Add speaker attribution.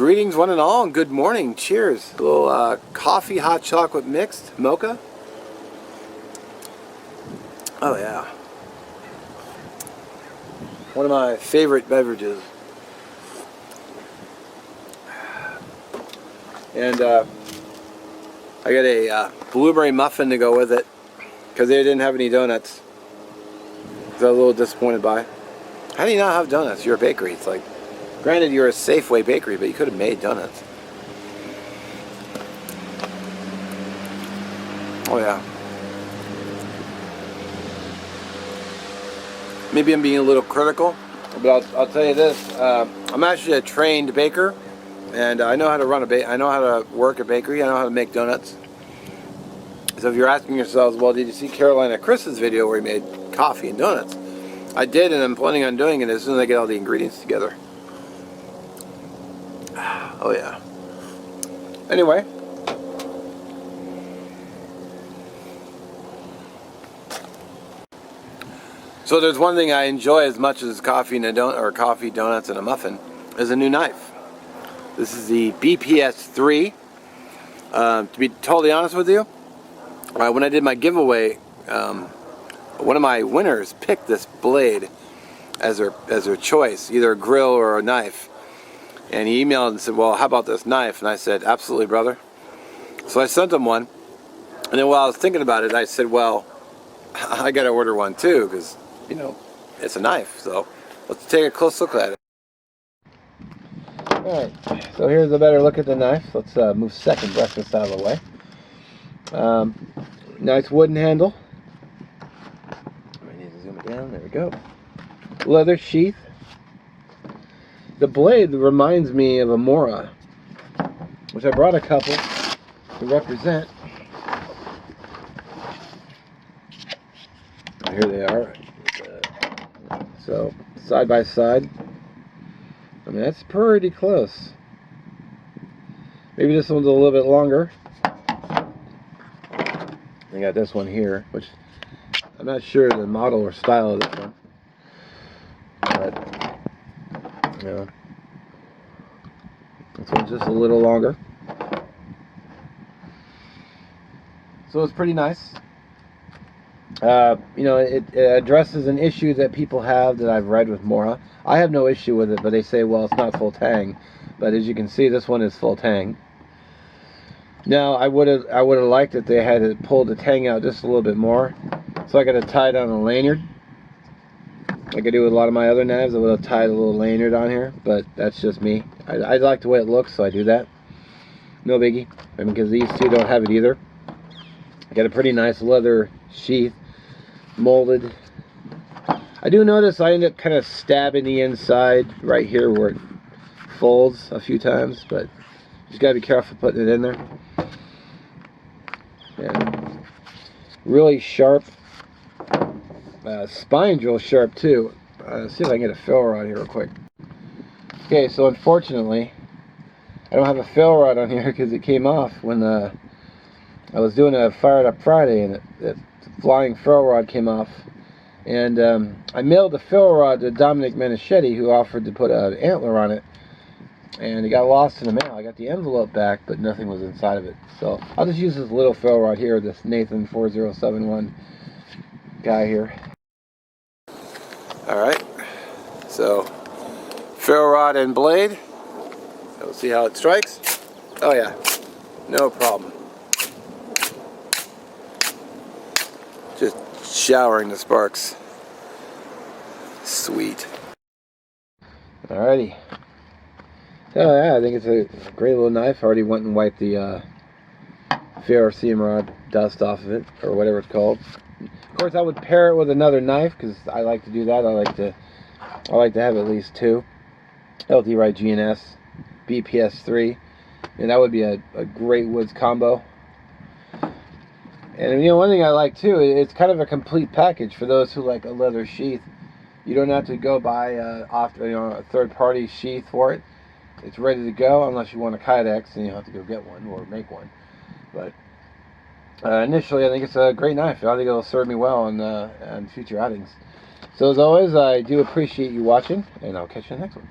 Speaker 1: Greetings one and all, and good morning. Cheers. A little coffee, hot chocolate mixed, mocha. Oh yeah. One of my favorite beverages. And I got a blueberry muffin to go with it because they didn't have any donuts. I was a little disappointed by. How do you not have donuts? You're a bakery. It's like, granted you're a Safeway bakery, but you could have made donuts. Oh yeah. Maybe I'm being a little critical, but I'll tell you this. I'm actually a trained baker, and I know how to run I know how to work a bakery. I know how to make donuts. So if you're asking yourselves, well, did you see Carolina Chris's video where he made coffee and donuts? I did, and I'm planning on doing it as soon as I get all the ingredients together. Oh yeah. Anyway. So there's one thing I enjoy as much as coffee and coffee, donuts, and a muffin is a new knife. This is the BPS3. To be totally honest with you, when I did my giveaway, one of my winners picked this blade as her choice, either a grill or a knife. And he emailed and said, well, how about this knife? And I said, absolutely, brother. So I sent him one. And then while I was thinking about it, I said, well, I got to order one too, because, you know, it's a knife. So let's take a close look at it. Alright, so here's a better look at the knife. Let's move second breakfast out of the way. Nice wooden handle. I need to zoom it down. There we go. Leather sheath. The blade reminds me of a Mora, which I brought a couple to represent. Here they are. So side by side. I mean, that's pretty close. Maybe this one's a little bit longer. I got this one here, which I'm not sure the model or style of this one. But, you know, this one's just a little longer. So it's pretty nice. You know, it addresses an issue that people have that I've read with Mora. I have no issue with it, but they say, well, it's not full tang. But as you can see, this one is full tang. Now, I would have liked it they had to pull the tang out just a little bit more. So I got to tie it on a lanyard. Like I do with a lot of my other knives, I would have tied a little lanyard on here, but that's just me. I like the way it looks, so I do that. No biggie. I mean, because these two don't have it either. Got a pretty nice leather sheath, molded. I do notice I end up kind of stabbing the inside right here where it folds a few times, but just gotta be careful putting it in there. And really sharp. Spine drill sharp too. Let's see if I can get a fill rod here real quick. Okay, so unfortunately, I don't have a fill rod on here because it came off when I was doing a Fired Up Friday, and the flying fill rod came off. And I mailed the fill rod to Dominic Menichetti, who offered to put an antler on it. And it got lost in the mail. I got the envelope back, but nothing was inside of it. So I'll just use this little fill rod here, this Nathan 4071 guy here. Alright, so fill rod and blade. We'll see how it strikes. Oh yeah, no problem. Just showering the sparks. Sweet. Alrighty. Oh yeah, I think it's a great little knife. I already went and wiped the Ferro seam rod dust off of it, or whatever it's called. Of course, I would pair it with another knife because I like to do that. I like to have at least two. LT Wright GNS, BPS3, and that would be a great woods combo. And you know, one thing I like too, it's kind of a complete package for those who like a leather sheath. You don't have to go buy a third-party sheath for it. It's ready to go, unless you want a Kydex, and you have to go get one or make one. But initially, I think it's a great knife. I think it'll serve me well in future outings. So as always, I do appreciate you watching, and I'll catch you in the next one.